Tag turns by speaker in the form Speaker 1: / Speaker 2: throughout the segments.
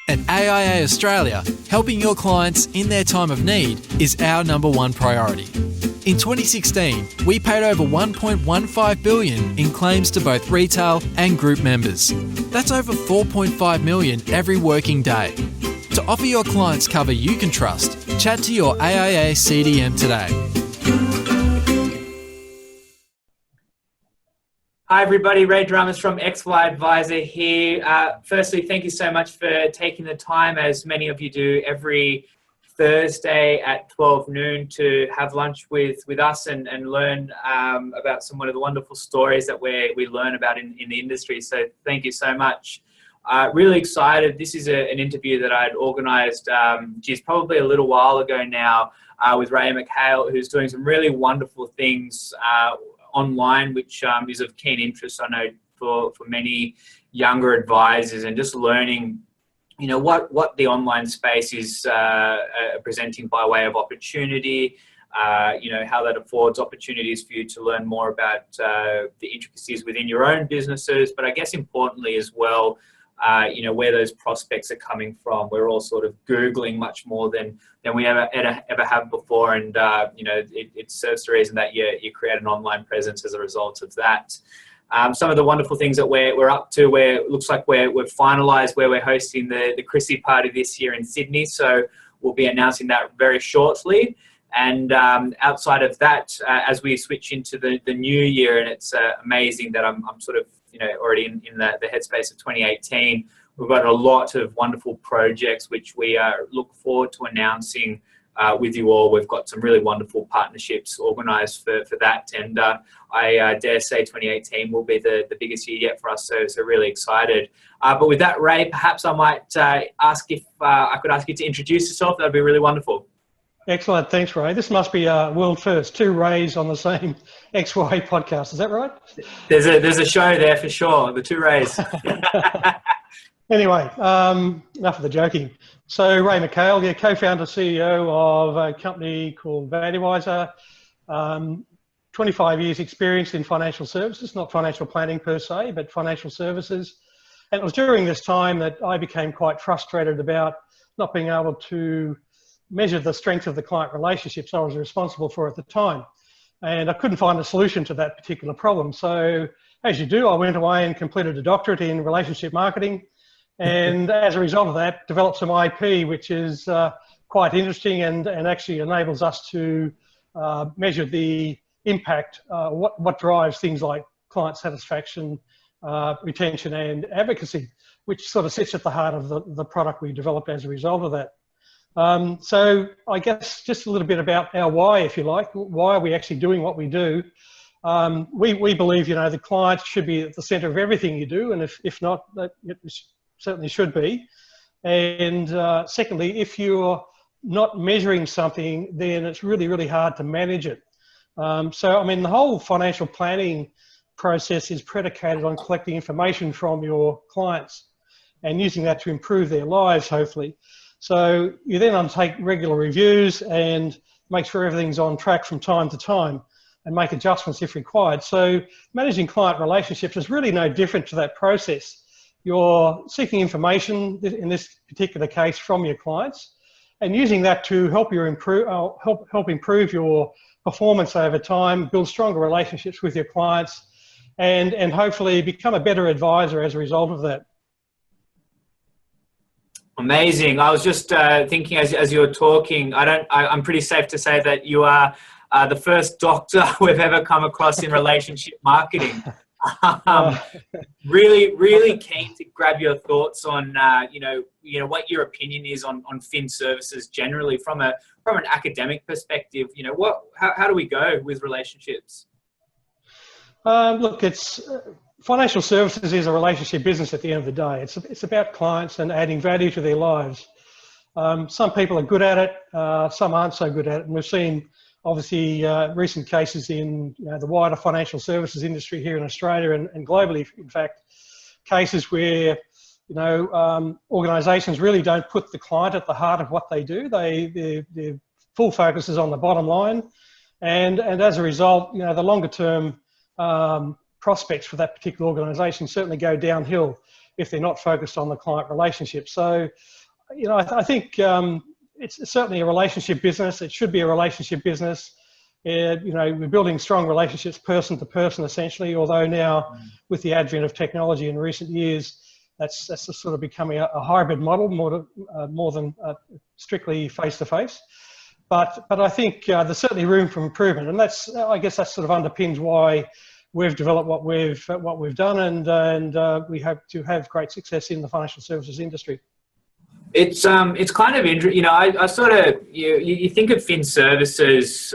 Speaker 1: At AIA Australia, helping your clients in their time of need is our number one priority. In 2016, we paid over $1.15 billion in claims to both retail and group members. That's over $4.5 million every working day. To offer your clients cover you can trust, chat to your AIA CDM today.
Speaker 2: Hi everybody, Ray Jaramis from XY Advisor here. Firstly, thank you so much for taking the time, as many of you do every Thursday at 12 noon, to have lunch with us and learn about some of the wonderful stories that we learn about in the industry. So thank you so much. Really excited. This is an interview that I'd organised, probably a little while ago now, with Ray McHale, who's doing some really wonderful things online, which is of keen interest, I know, for many younger advisors, and just learning, what the online space is presenting by way of opportunity, how that affords opportunities for you to learn more about the intricacies within your own businesses, but I guess importantly as well, where those prospects are coming from. We're all sort of Googling much more than we ever have before, and it serves the reason that you create an online presence as a result of that. Some of the wonderful things that we're up to, where it looks like we've finalised where we're hosting the Chrissy party this year in Sydney, so we'll be announcing that very shortly. And outside of that, as we switch into the new year, and it's amazing that I'm sort of already in the headspace of 2018. We've got a lot of wonderful projects which we look forward to announcing with you all. We've got some really wonderful partnerships organised for that, and I dare say 2018 will be the biggest year yet for us, so really excited. But with that, Ray, perhaps I might ask if I could ask you to introduce yourself. That'd be really wonderful.
Speaker 3: Excellent. Thanks, Ray. This must be a world first. 2 Rays on the same XY podcast. Is that right?
Speaker 2: There's a show there for sure. The 2 Rays.
Speaker 3: Anyway, enough of the joking. So Ray McHale, co-founder, CEO of a company called Valuizer. 25 years experience in financial services, not financial planning per se, but financial services. And it was during this time that I became quite frustrated about not being able to measure the strength of the client relationships I was responsible for at the time. And I couldn't find a solution to that particular problem. So as you do, I went away and completed a doctorate in relationship marketing. And as a result of that, developed some IP, which is quite interesting and actually enables us to measure the impact, what drives things like client satisfaction, retention and advocacy, which sort of sits at the heart of the product we developed as a result of that. So I guess just a little bit about our why, if you like. Why are we actually doing what we do? We believe, the client should be at the centre of everything you do, and if not, it certainly should be. And secondly, if you're not measuring something, then it's really, really hard to manage it. The whole financial planning process is predicated on collecting information from your clients and using that to improve their lives, hopefully. So you then undertake regular reviews and make sure everything's on track from time to time and make adjustments if required. So managing client relationships is really no different to that process. You're seeking information, in this particular case, from your clients, and using that to help improve your performance over time, build stronger relationships with your clients, and hopefully become a better advisor as a result of that.
Speaker 2: Amazing. I was just thinking as you were talking, I'm pretty safe to say that you are the first doctor we've ever come across in relationship marketing. Really keen to grab your thoughts on, what your opinion is on fin services generally from an academic perspective. How do we go with relationships?
Speaker 3: Look, financial services is a relationship business at the end of the day. It's about clients and adding value to their lives. Some people are good at it, some aren't so good at it. And we've seen, obviously, recent cases in the wider financial services industry here in Australia and globally, in fact, cases where organisations really don't put the client at the heart of what they do. Their full focus is on the bottom line, and as a result, the longer term prospects for that particular organisation certainly go downhill. if they're not focused on the client relationship. So, I think it's certainly a relationship business. It should be a relationship business. We're building strong relationships person to person, essentially, although now with the advent of technology in recent years, that's sort of becoming a hybrid model more than strictly face-to-face. But I think there's certainly room for improvement, and I guess that sort of underpins why we've developed what we've done, and we hope to have great success in the financial services industry.
Speaker 2: It's kind of interesting. I sort of you think of fin services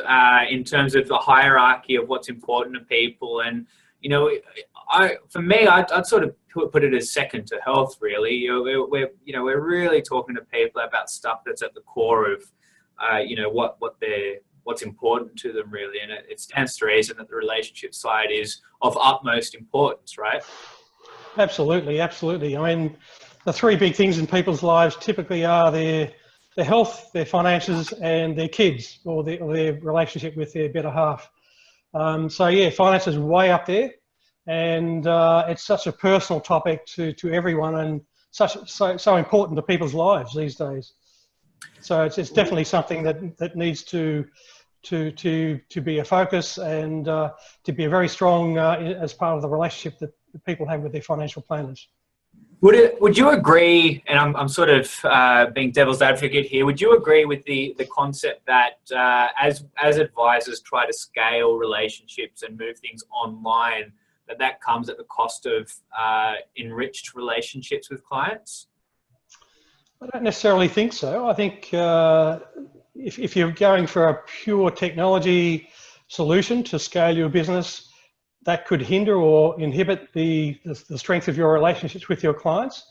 Speaker 2: in terms of the hierarchy of what's important to people, and for me, I'd sort of put it as second to health. Really, we're really talking to people about stuff that's at the core of what's important to them, really, and it stands to reason that the relationship side is of utmost importance, right?
Speaker 3: Absolutely. I mean, the three big things in people's lives typically are their health, their finances, and their kids, or their relationship with their better half. So yeah, finance is way up there, and it's such a personal topic to everyone, and so important to people's lives these days. So it's definitely something that needs to be a focus, and to be a very strong as part of the relationship that people have with their financial planners.
Speaker 2: Would you agree, and I'm sort of being devil's advocate here, would you agree with the concept that as advisors try to scale relationships and move things online, that comes at the cost of enriched relationships with clients?
Speaker 3: I don't necessarily think so. I think if you're going for a pure technology solution to scale your business, that could hinder or inhibit the strength of your relationships with your clients.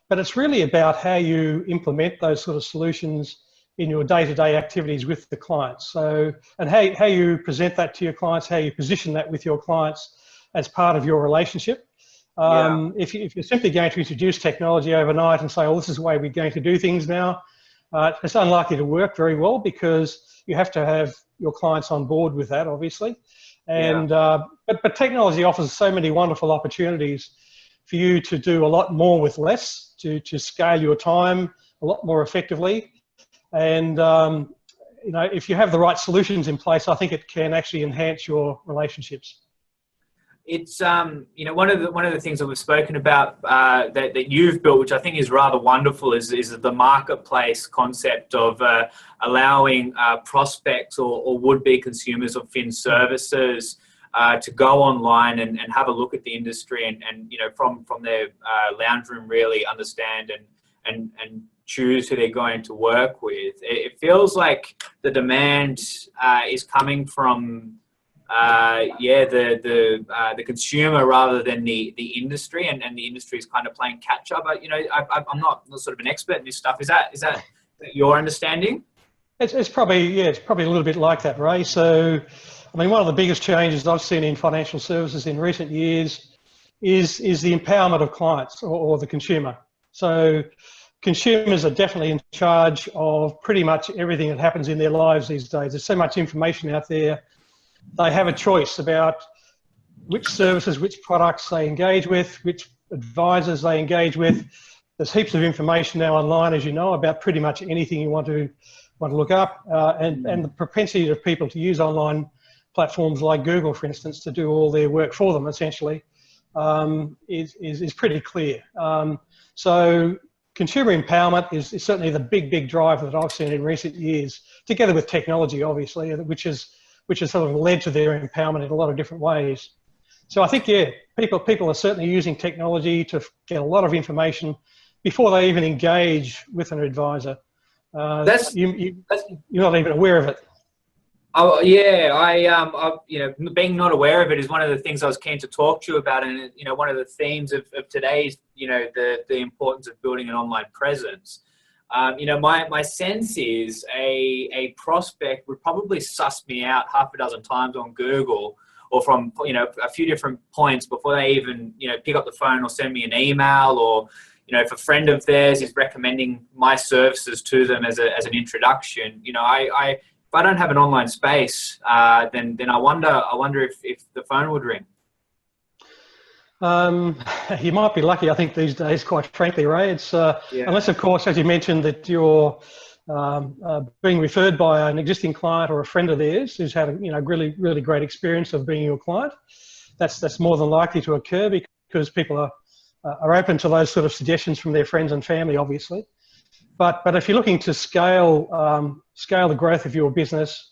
Speaker 3: But it's really about how you implement those sort of solutions in your day-to-day activities with the clients. So, and how you present that to your clients, how you position that with your clients as part of your relationship. If you're simply going to introduce technology overnight and say, "Oh, this is the way we're going to do things now," it's unlikely to work very well, because you have to have your clients on board with that, obviously. And but technology offers so many wonderful opportunities for you to do a lot more with less, to scale your time a lot more effectively. And if you have the right solutions in place, I think it can actually enhance your relationships.
Speaker 2: It's one of the things that we've spoken about that you've built, which I think is rather wonderful, is the marketplace concept of allowing prospects or would-be consumers of fin services to go online and have a look at the industry and from their lounge room really understand and choose who they're going to work with. It feels like the demand is coming from the consumer rather than the industry, and the industry is kind of playing catch up. I'm not sort of an expert in this stuff. Is that your understanding?
Speaker 3: It's probably a little bit like that, Ray. So, I mean, one of the biggest changes I've seen in financial services in recent years is the empowerment of clients or the consumer. So, consumers are definitely in charge of pretty much everything that happens in their lives these days. There's so much information out there. They have a choice about which services, which products they engage with, which advisors they engage with. There's heaps of information now online, as you know, about pretty much anything you want to look up, and the propensity of people to use online platforms like Google, for instance, to do all their work for them, essentially, is pretty clear. So consumer empowerment is certainly the big driver that I've seen in recent years, together with technology, obviously, which has sort of led to their empowerment in a lot of different ways. So I think, people are certainly using technology to get a lot of information before they even engage with an advisor. You're not even aware of it.
Speaker 2: Oh yeah, being not aware of it is one of the things I was keen to talk to you about, and one of the themes of today's, the importance of building an online presence. My sense is a prospect would probably suss me out half a dozen times on Google or from a few different points before they even pick up the phone or send me an email, or if a friend of theirs is recommending my services to them as an introduction. If I don't have an online space, then I wonder if the phone would ring.
Speaker 3: You might be lucky, I think, these days, quite frankly, Ray. It's
Speaker 2: Yeah.
Speaker 3: unless, of course, as you mentioned, that you're being referred by an existing client or a friend of theirs who's had a really, really great experience of being your client. That's more than likely to occur because people are open to those sort of suggestions from their friends and family, obviously. But if you're looking to scale the growth of your business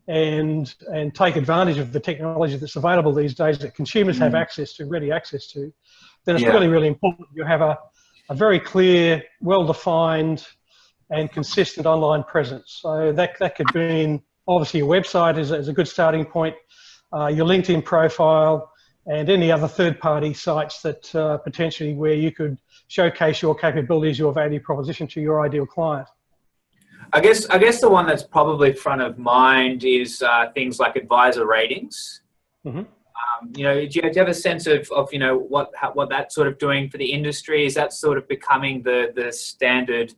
Speaker 3: and take advantage of the technology that's available these days that consumers have ready access to, then it's really, really important you have a very clear, well-defined and consistent online presence. So that could mean, obviously, your website is a good starting point, your LinkedIn profile, and any other third-party sites that potentially where you could showcase your capabilities, your value proposition to your ideal client.
Speaker 2: I guess the one that's probably front of mind is things like advisor ratings.
Speaker 3: Mm-hmm.
Speaker 2: Do you have a sense of what that's sort of doing for the industry? Is that sort of becoming the standard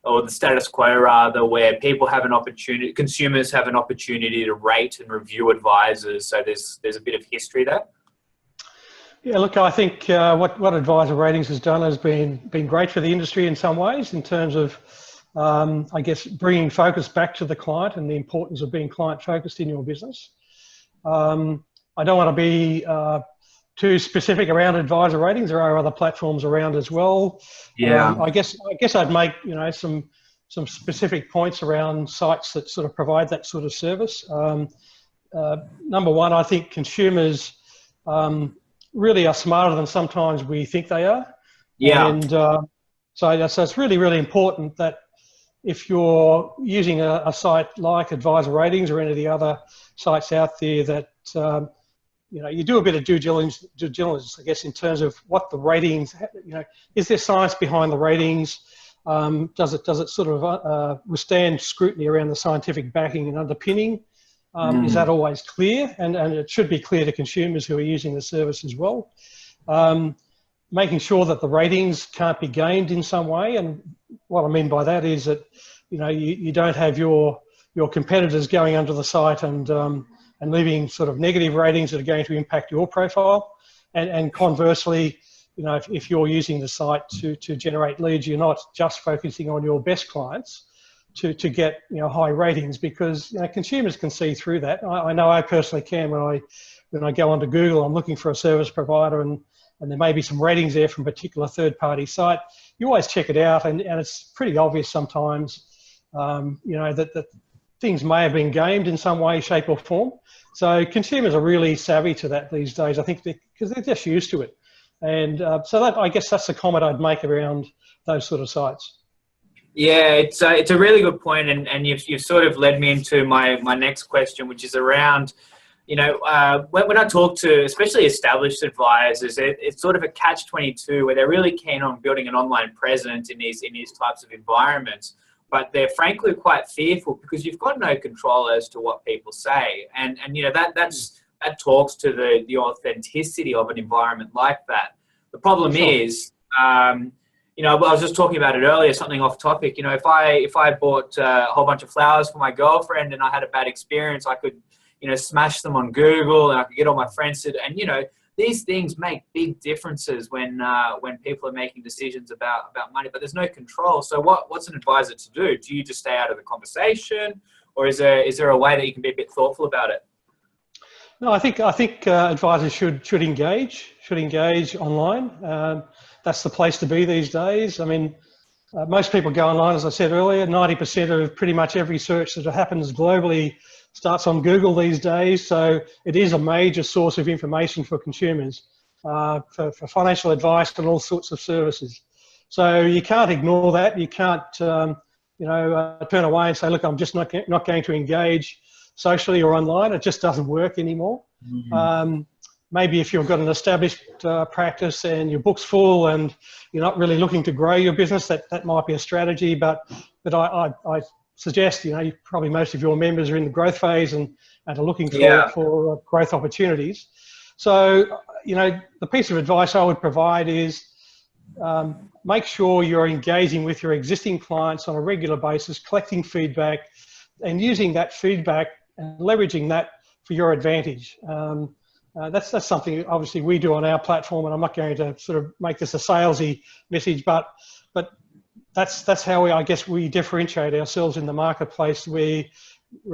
Speaker 2: or the status quo, rather, where people have an opportunity, consumers have an opportunity to rate and review advisors? So there's a bit of history there.
Speaker 3: Yeah, look, I think what advisor ratings has done has been great for the industry in some ways, in terms of, I guess, bringing focus back to the client and the importance of being client focused in your business. I don't want to be too specific around advisor ratings. There are other platforms around as well.
Speaker 2: Yeah.
Speaker 3: I guess I'd make some specific points around sites that sort of provide that sort of service. Number one, I think consumers really are smarter than sometimes we think they are.
Speaker 2: Yeah.
Speaker 3: And so it's really, really important that if you're using a site like Advisor Ratings or any of the other sites out there, that you do a bit of due diligence, I guess, in terms of what the ratings. Is there science behind the ratings? Does it sort of withstand scrutiny around the scientific backing and underpinning? Is that always clear? And it should be clear to consumers who are using the service as well. Making sure that the ratings can't be gamed in some way. And what I mean by that is that, you don't have your competitors going under the site and leaving sort of negative ratings that are going to impact your profile. And conversely, if you're using the site to generate leads, you're not just focusing on your best clients to get high ratings, because consumers can see through that. I know I personally can when I go onto Google, I'm looking for a service provider and there may be some ratings there from a particular third-party site. You always check it out, and it's pretty obvious sometimes, that things may have been gamed in some way, shape, or form. So consumers are really savvy to that these days, I think, because they're just used to it. And so I guess that's the comment I'd make around those sort of sites.
Speaker 2: Yeah, it's a really good point, and you've sort of led me into my next question, which is around, when I talk to especially established advisors, it's sort of a catch-22 where they're really keen on building an online presence in these types of environments, but they're frankly quite fearful because you've got no control as to what people say, and that talks to the authenticity of an environment like that. The problem is, I was just talking about it earlier, something off topic. If I bought a whole bunch of flowers for my girlfriend and I had a bad experience, I could, smash them on Google, and I could get all my friends to, and these things make big differences when people are making decisions about money, but there's no control. So what's an advisor to do? Do you just stay out of the conversation, or is there a way that you can be a bit thoughtful about it?
Speaker 3: No, I think advisors should engage online. That's the place to be these days. I mean, most people go online, as I said earlier. 90% of pretty much every search that happens globally starts on Google these days. So it is a major source of information for consumers, for financial advice and all sorts of services. So you can't ignore that. You can't, turn away and say, look, I'm just not going to engage socially or online. It just doesn't work anymore. Mm-hmm. Maybe if you've got an established practice and your book's full and you're not really looking to grow your business, that might be a strategy. But I suggest, probably most of your members are in the growth phase and are looking for growth opportunities. So, the piece of advice I would provide is make sure you're engaging with your existing clients on a regular basis, collecting feedback and using that feedback and leveraging that for your advantage. That's something obviously we do on our platform, and I'm not going to sort of make this a salesy message, but that's how I guess we differentiate ourselves in the marketplace. We're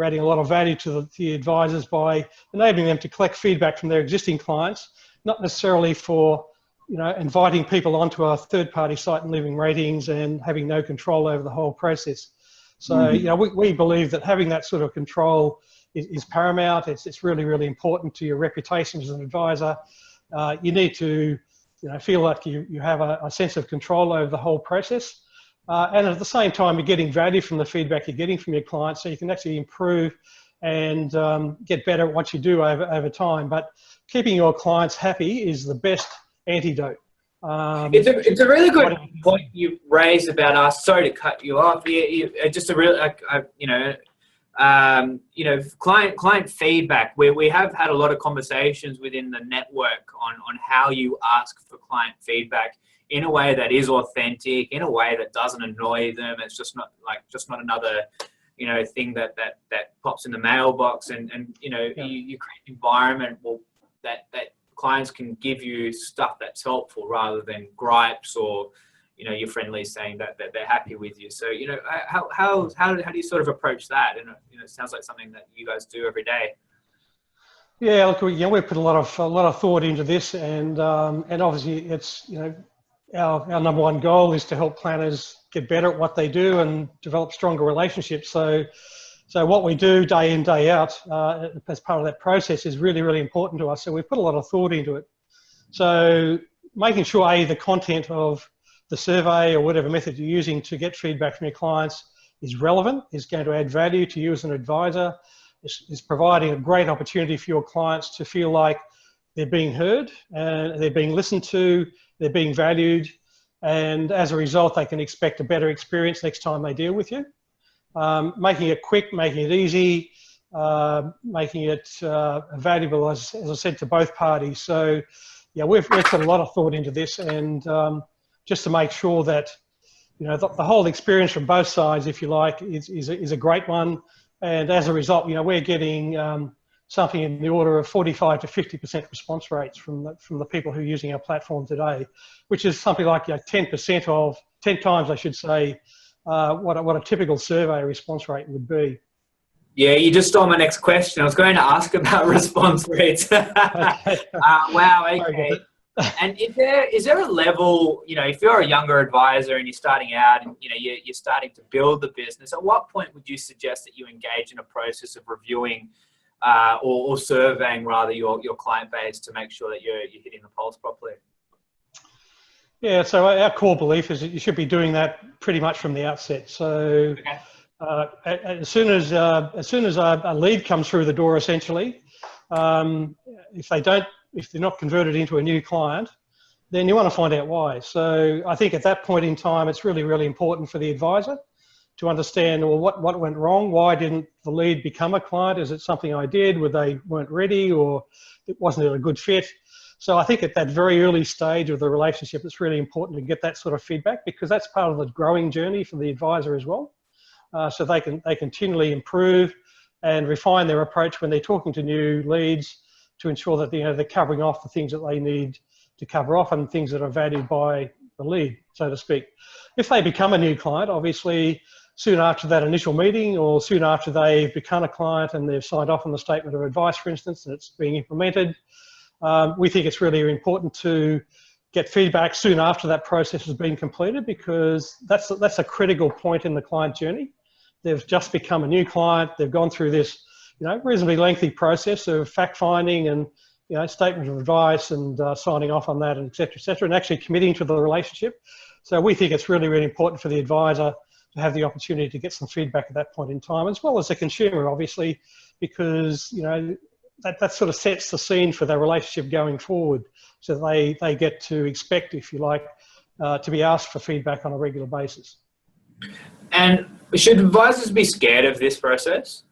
Speaker 3: adding a lot of value to the advisors by enabling them to collect feedback from their existing clients, not necessarily for inviting people onto our third-party site and leaving ratings and having no control over the whole process. So we believe that having that sort of control is paramount. It's really, really important to your reputation as an advisor. You need to feel like you have a sense of control over the whole process. And at the same time, you're getting value from the feedback you're getting from your clients, so you can actually improve and get better at what you do over time. But keeping your clients happy is the best antidote.
Speaker 2: It's a really good point you raised about us. Sorry to cut you off. Just a real, client feedback. We have had a lot of conversations within the network on how you ask for client feedback in a way that is authentic, in a way that doesn't annoy them. It's just not another thing that pops in the mailbox, and you create an environment that clients can give you stuff that's helpful rather than gripes or your friendlies saying that they're happy with you. So how do you sort of approach that? And it sounds like something that you guys do every day.
Speaker 3: Yeah, look, we put a lot of thought into this, and obviously it's our number one goal is to help planners get better at what they do and develop stronger relationships. So what we do day in, day out as part of that process is really, really important to us. So we've put a lot of thought into it. So making sure, the content of the survey or whatever method you're using to get feedback from your clients is relevant, is going to add value to you as an advisor, is providing a great opportunity for your clients to feel like they're being heard and they're being listened to, they're being valued, and as a result, they can expect a better experience next time they deal with you. Making it quick, making it easy, making it valuable, as I said, to both parties. So, we've put a lot of thought into this, and just to make sure that the whole experience from both sides, if you like, is a great one. And as a result, we're getting something in the order of 45 to 50% response rates from the people who are using our platform today, which is something like 10 times, I should say, what a typical survey response rate would be.
Speaker 2: Yeah, you just stole my next question. I was going to ask about response rates. Wow, okay. And is there a level, if you're a younger advisor and you're starting out and you're starting to build the business, at what point would you suggest that you engage in a process of reviewing or surveying rather your client base to make sure that you're hitting the pulse properly?
Speaker 3: Yeah, so our core belief is that you should be doing that pretty much from the outset. So as soon as a lead comes through the door, essentially, if they're not converted into a new client, then you want to find out why. So I think at that point in time, it's really, really important for the advisor to understand, well, what went wrong? Why didn't the lead become a client? Is it something I did where they weren't ready, or wasn't it a good fit? So I think at that very early stage of the relationship, it's really important to get that sort of feedback, because that's part of the growing journey for the advisor as well. So they continually improve and refine their approach when they're talking to new leads to ensure that they're covering off the things that they need to cover off and things that are valued by the lead, so to speak. If they become a new client, obviously soon after that initial meeting or soon after they've become a client and they've signed off on the statement of advice, for instance, and it's being implemented, we think it's really important to get feedback soon after that process has been completed, because that's a critical point in the client journey. They've just become a new client. They've gone through this, reasonably lengthy process of fact finding and, statement of advice and signing off on that, and et cetera, and actually committing to the relationship. So we think it's really, really important for the advisor to have the opportunity to get some feedback at that point in time, as well as the consumer, obviously, because, that sort of sets the scene for their relationship going forward. So they get to expect, if you like, to be asked for feedback on a regular basis.
Speaker 2: And should advisors be scared of this process?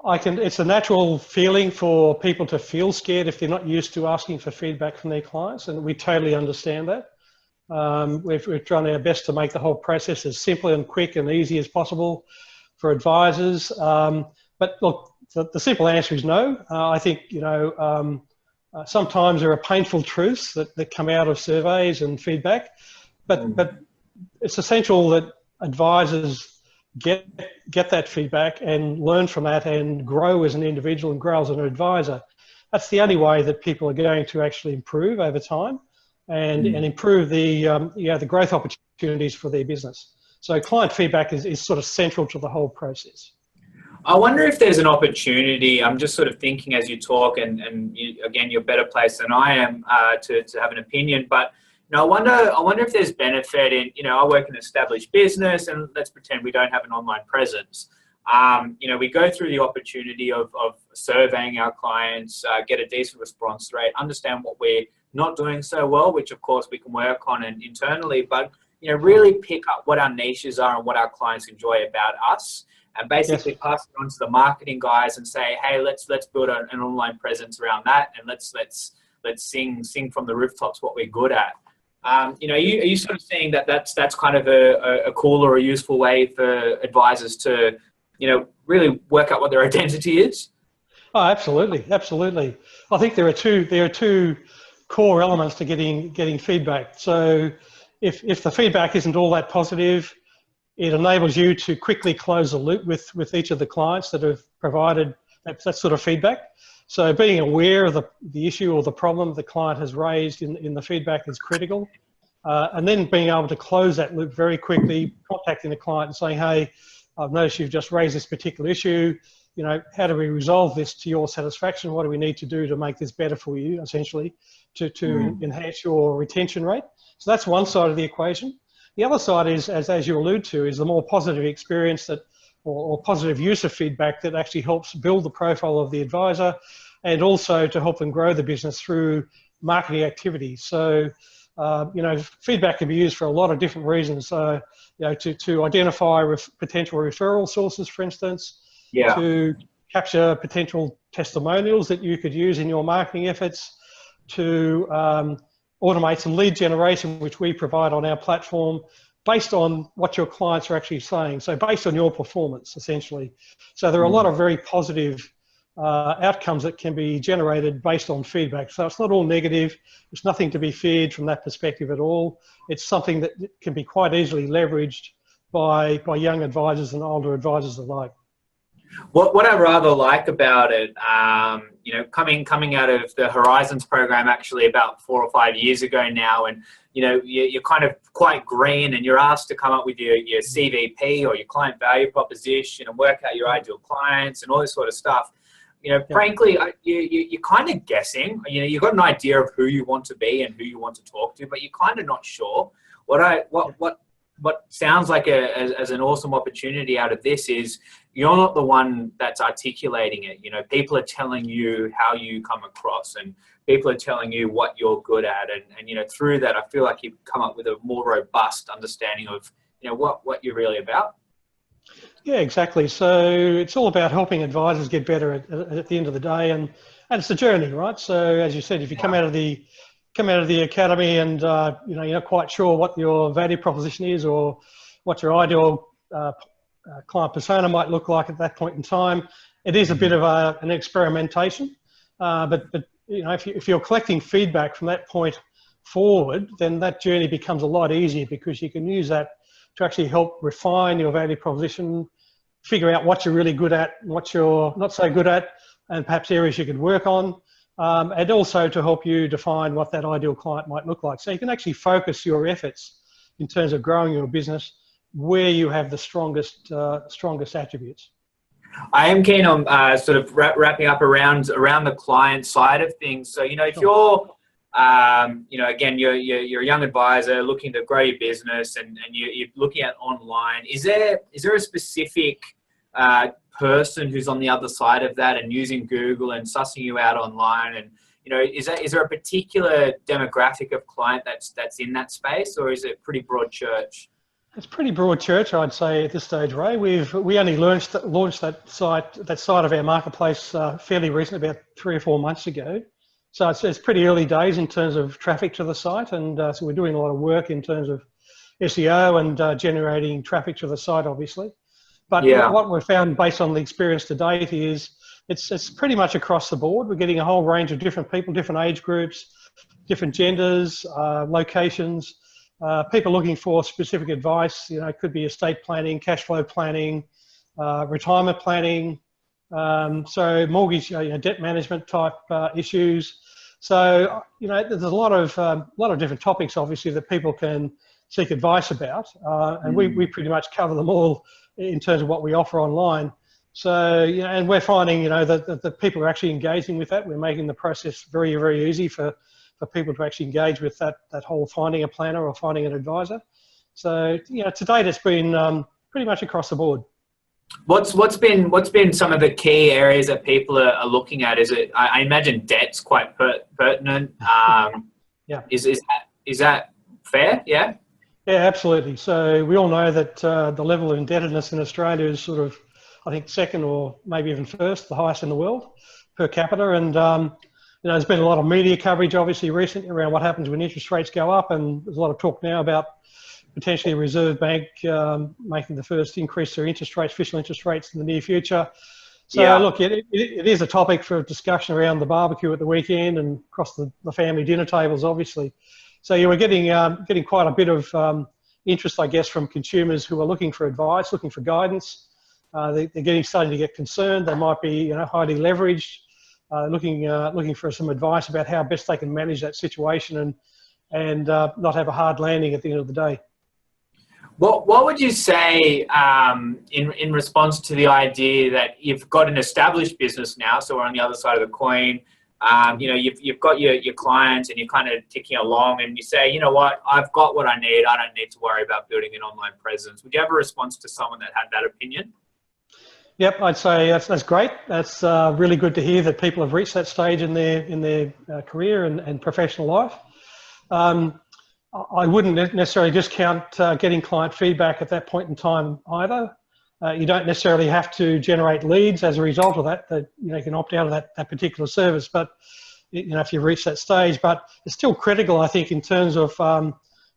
Speaker 3: It's a natural feeling for people to feel scared if they're not used to asking for feedback from their clients, and we totally understand that. We're trying our best to make the whole process as simple and quick and easy as possible for advisors. But look, the simple answer is no. I think, sometimes there are painful truths that come out of surveys and feedback, but it's essential that advisors get that feedback and learn from that and grow as an individual and grow as an advisor. That's the only way that people are going to actually improve over time and improve the growth opportunities for their business. So client feedback is sort of central to the whole process.
Speaker 2: I wonder if there's an opportunity. I'm just sort of thinking as you talk, and you, again, you're better placed than I am to have an opinion. But I wonder if there's benefit in, I work in an established business, and let's pretend we don't have an online presence. We go through the opportunity of surveying our clients, get a decent response rate, understand what we're not doing so well, which of course we can work on internally, but really pick up what our niches are and what our clients enjoy about us. And basically pass it on to the marketing guys and say, hey, let's build an online presence around that, and let's sing from the rooftops what we're good at. Are you sort of seeing that's kind of a cool or a useful way for advisors to really work out what their identity is?
Speaker 3: Oh, absolutely. I think there are two core elements to getting feedback. So if the feedback isn't all that positive, it enables you to quickly close the loop with each of the clients that have provided that sort of feedback. So being aware of the issue or the problem the client has raised in the feedback is critical. And then being able to close that loop very quickly, contacting the client and saying, hey, I've noticed you've just raised this particular issue. How do we resolve this to your satisfaction? What do we need to do to make this better for you, essentially, to enhance your retention rate? So that's one side of the equation. The other side is, as you allude to, is the more positive experience or positive use of feedback that actually helps build the profile of the advisor, and also to help them grow the business through marketing activities. So, feedback can be used for a lot of different reasons. To identify potential referral sources, for instance, to capture potential testimonials that you could use in your marketing efforts, to automate some lead generation, which we provide on our platform based on what your clients are actually saying. So based on your performance, essentially. So there are a lot of very positive outcomes that can be generated based on feedback. So it's not all negative. There's nothing to be feared from that perspective at all. It's something that can be quite easily leveraged by young advisors and older advisors alike.
Speaker 2: What I rather like about it, coming out of the Horizons program actually about 4 or 5 years ago now, and you're kind of quite green, and you're asked to come up with your CVP or your client value proposition and work out your ideal clients and all this sort of stuff. Frankly, you're kind of guessing. You've got an idea of who you want to be and who you want to talk to, but you're kind of not sure. What sounds like as an awesome opportunity out of this is you're not the one that's articulating it. People are telling you how you come across, and people are telling you what you're good at, and through that, I feel like you've come up with a more robust understanding of what you're really about.
Speaker 3: Yeah, exactly. So it's all about helping advisors get better at the end of the day, and it's a journey, right? So as you said, if you come out of the academy and you're not quite sure what your value proposition is or what your ideal client persona might look like at that point in time, it is a bit of an experimentation. But if you're collecting feedback from that point forward, then that journey becomes a lot easier, because you can use that to actually help refine your value proposition, figure out what you're really good at, what you're not so good at, and perhaps areas you could work on. And also to help you define what that ideal client might look like. So you can actually focus your efforts in terms of growing your business where you have the strongest attributes.
Speaker 2: I am keen on sort of wrapping up around the client side of things. So, if you're, again, you're a young advisor looking to grow your business, and you're looking at online, is there a specific person who's on the other side of that and using Google and sussing you out online, and is there a particular demographic of client that's in that space, or is it pretty broad church?
Speaker 3: It's pretty broad church, I'd say, at this stage, Ray. We only launched that side of our marketplace fairly recently, about 3 or 4 months ago. So it's pretty early days in terms of traffic to the site, and so we're doing a lot of work in terms of SEO and generating traffic to the site, obviously. But what we've found based on the experience to date is it's pretty much across the board. We're getting a whole range of different people, different age groups, different genders, locations, people looking for specific advice. You know, it could be estate planning, cash flow planning, retirement planning, so mortgage, debt management type issues. So, there's a lot of different topics, obviously, that people can seek advice about, and we pretty much cover them all in terms of what we offer online. So, and we're finding, that people are actually engaging with that. We're making the process very, very easy for people to actually engage with that whole finding a planner or finding an advisor. So, to date, it's been pretty much across the board.
Speaker 2: What's been some of the key areas that people are looking at? Is it? I imagine debt's quite pertinent.
Speaker 3: Yeah.
Speaker 2: Is that fair? Yeah.
Speaker 3: Yeah, absolutely. So we all know that the level of indebtedness in Australia is sort of, I think, second or maybe even first, the highest in the world per capita. And there's been a lot of media coverage, obviously, recently around what happens when interest rates go up, and there's a lot of talk now about potentially a Reserve Bank making the first increase to interest rates, official interest rates, in the near future. So look, it is a topic for discussion around the barbecue at the weekend and across the family dinner tables, obviously. So we're getting quite a bit of interest, I guess, from consumers who are looking for advice, looking for guidance. They're starting to get concerned. They might be highly leveraged, looking for some advice about how best they can manage that situation and not have a hard landing at the end of the day.
Speaker 2: What would you say in response to the idea that you've got an established business now, so we're on the other side of the coin, you've got your clients and you're kind of ticking along, and you say, you know what, I've got what I need. I don't need to worry about building an online presence. Would you have a response to someone that had that opinion?
Speaker 3: Yep, I'd say that's great. That's really good to hear that people have reached that stage in their career and professional life. I wouldn't necessarily discount getting client feedback at that point in time either. You don't necessarily have to generate leads as a result of that. You can opt out of that particular service, but if you've reached that stage. But it's still critical, I think, in terms of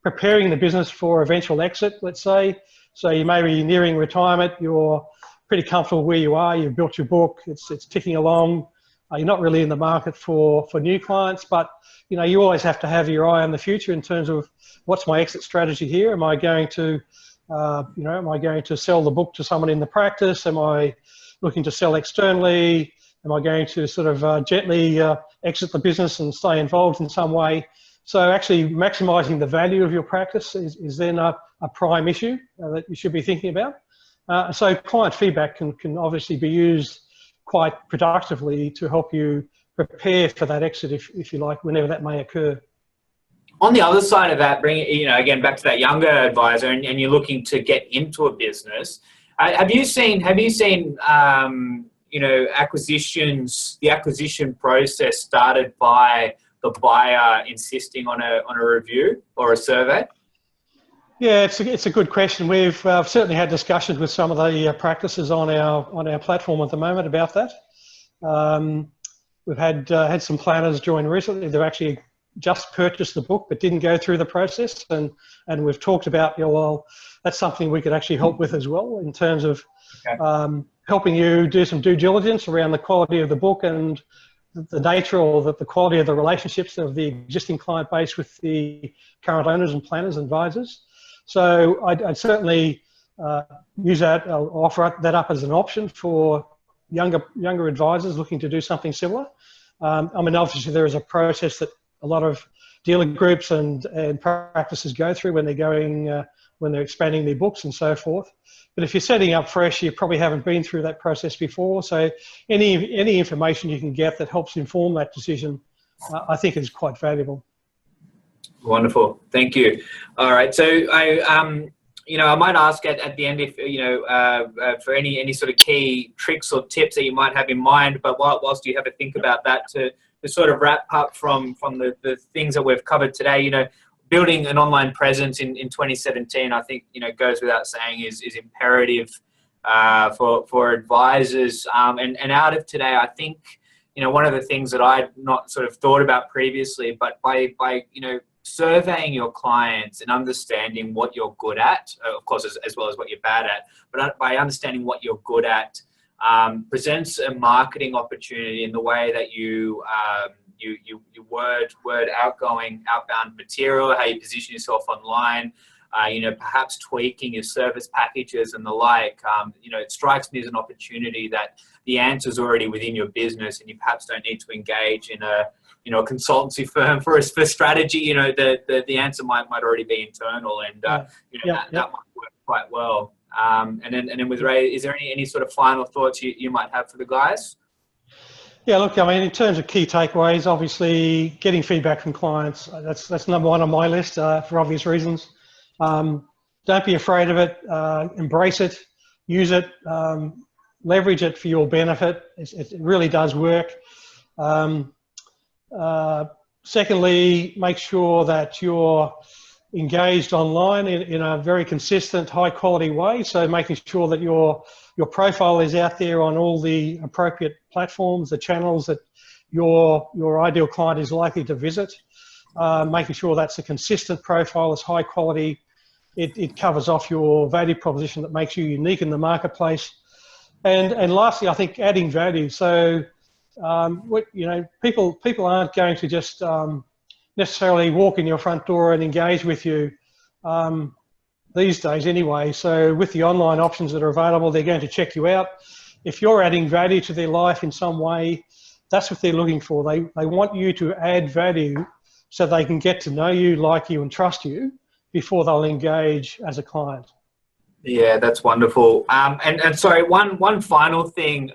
Speaker 3: preparing the business for eventual exit, let's say. So you may be nearing retirement, you're pretty comfortable where you are, you've built your book, it's ticking along. You're not really in the market for new clients, but you always have to have your eye on the future in terms of what's my exit strategy here. Am I going to sell the book to someone in the practice? Am I looking to sell externally? Am I going to sort of gently exit the business and stay involved in some way? So actually maximising the value of your practice is then a prime issue that you should be thinking about. So client feedback can obviously be used quite productively to help you prepare for that exit, if you like, whenever that may occur.
Speaker 2: On the other side of that, bring again back to that younger advisor, and you're looking to get into a business. Have you seen acquisitions? The acquisition process started by the buyer insisting on a review or a survey.
Speaker 3: Yeah, it's a good question. We've certainly had discussions with some of the practices on our platform at the moment about that. We've had some planners join recently. They've actually just purchased the book but didn't go through the process, and we've talked about that's something we could actually help with as well in terms of helping you do some due diligence around the quality of the book and the nature or the quality of the relationships of the existing client base with the current owners and planners and advisors. So I'd certainly use that, offer that up as an option for younger advisors looking to do something similar. Obviously there is a process that a lot of dealer groups and practices go through when they're expanding their books and so forth. But if you're setting up fresh, you probably haven't been through that process before. So any information you can get that helps inform that decision, I think is quite valuable.
Speaker 2: Wonderful, thank you. All right, so I might ask at the end if for any sort of key tricks or tips that you might have in mind. But whilst you have a think about that, to sort of wrap up from the things that we've covered today, building an online presence in 2017, I think goes without saying is imperative for advisors. And out of today, I think one of the things that I'd not sort of thought about previously, but by surveying your clients and understanding what you're good at, of course, as well as what you're bad at, but by understanding what you're good at, presents a marketing opportunity in the way that you word outbound material, how you position yourself online, perhaps tweaking your service packages and the like. It strikes me as an opportunity that the answer is already within your business, and you perhaps don't need to engage in a consultancy firm for strategy. The answer might already be internal, and that might work quite well. And then with Ray, is there any sort of final thoughts you might have for the guys?
Speaker 3: Yeah, look, I mean, in terms of key takeaways, obviously getting feedback from clients, that's number one on my list for obvious reasons. Don't be afraid of it. Embrace it, use it, leverage it for your benefit. It really does work. Secondly, make sure that you're engaged online in a very consistent, high quality way. So making sure that your profile is out there on all the appropriate platforms, the channels that your ideal client is likely to visit. Making sure that's a consistent profile, it's high quality. It covers off your value proposition that makes you unique in the marketplace. And lastly, I think adding value. So, people aren't going to just necessarily walk in your front door and engage with you these days anyway. So with the online options that are available, they're going to check you out. If you're adding value to their life in some way, that's what they're looking for. They want you to add value so they can get to know you, like you, and trust you before they'll engage as a client.
Speaker 2: Yeah, that's wonderful. And sorry, one final thing.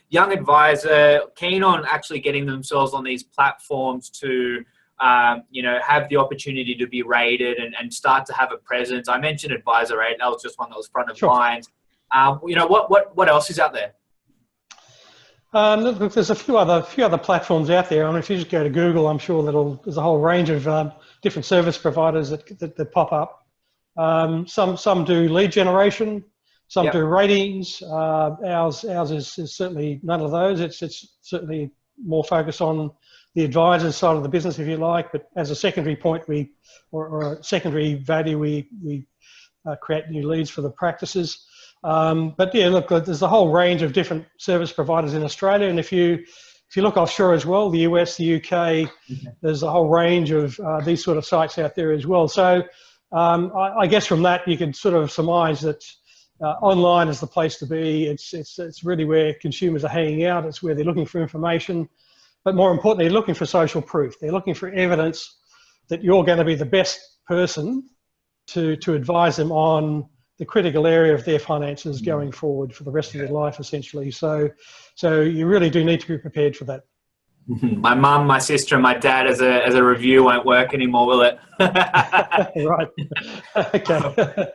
Speaker 2: Young advisor keen on actually getting themselves on these platforms to have the opportunity to be rated and start to have a presence. I mentioned Advisor Rate. That was just one that was front of mind. What else is out there?
Speaker 3: Look, there's a few other platforms out there. I mean, if you just go to Google, I'm sure there's a whole range of different service providers that pop up. Some do lead generation, some do ratings. Ours is certainly none of those. It's certainly more focused on the advisor's side of the business, if you like. But as a secondary point, or a secondary value, we create new leads for the practices. But yeah, look, there's a whole range of different service providers in Australia, and if you look offshore as well, the US, the UK, there's a whole range of these sort of sites out there as well. So I guess from that you can sort of surmise that online is the place to be. It's really where consumers are hanging out. It's where they're looking for information, but more importantly, they're looking for social proof. They're looking for evidence that you're going to be the best person to advise them on the critical area of their finances going forward for the rest of their life, essentially. So you really do need to be prepared for that.
Speaker 2: My mum, my sister, and my dad as a review won't work anymore, will it?
Speaker 3: Right. Okay.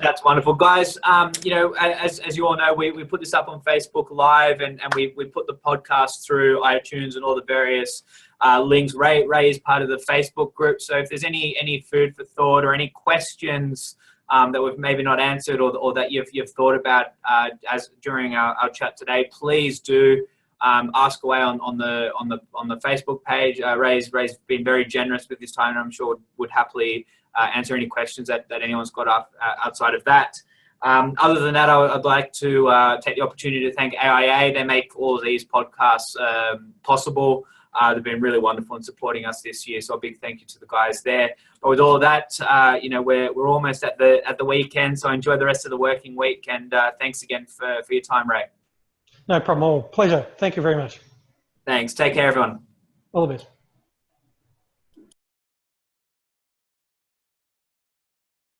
Speaker 2: That's wonderful, guys. As you all know, we put this up on Facebook Live, and we put the podcast through iTunes and all the various links. Ray is part of the Facebook group, so if there's any food for thought or any questions that we've maybe not answered or that you've thought about as during our chat today, please do ask away on the Facebook page. Ray's been very generous with his time, and I'm sure would happily answer any questions that anyone's got up outside of that. Other than that, I'd like to take the opportunity to thank AIA. They make all of these podcasts possible. They've been really wonderful in supporting us this year, so a big thank you to the guys there. But with all of that, we're almost at the weekend, so enjoy the rest of the working week, and thanks again for your time, Ray.
Speaker 3: No problem at all. Pleasure. Thank you very much.
Speaker 2: Thanks. Take care, everyone.
Speaker 3: All the best.